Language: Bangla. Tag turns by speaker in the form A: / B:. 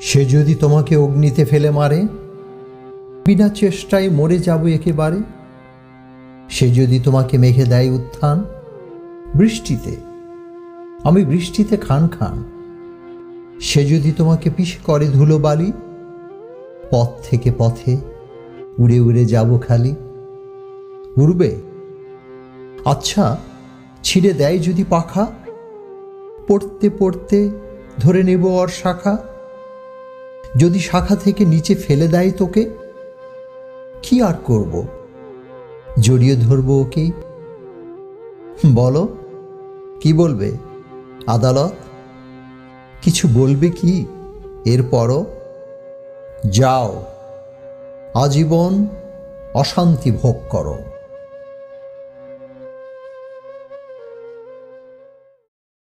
A: সে যদি তোমাকে অগ্নিতে ফেলে মারে, বিনা চেষ্টায় মরে যাব একেবারে। সে যদি তোমাকে মেঘে দেয় উত্থান, বৃষ্টিতে আমি বৃষ্টিতে খান খান। সে যদি তোমাকে পিষে করে ধুলোবালি, পথ থেকে পথে উড়ে উড়ে যাব খালি। উড়বে? আচ্ছা, ছিঁড়ে দেয় যদি পাখা, পড়তে পড়তে ধরে নেব ওর শাখা। যদি শাখা থেকে নিচে ফেলে দেয় তোকে, কি আর করব, জড়িয়ে ধরব ওকেই। বলো, কি বলবে আদালত? কিছু বলবে কি এরপরও? যাও, আজীবন অশান্তি ভোগ করো।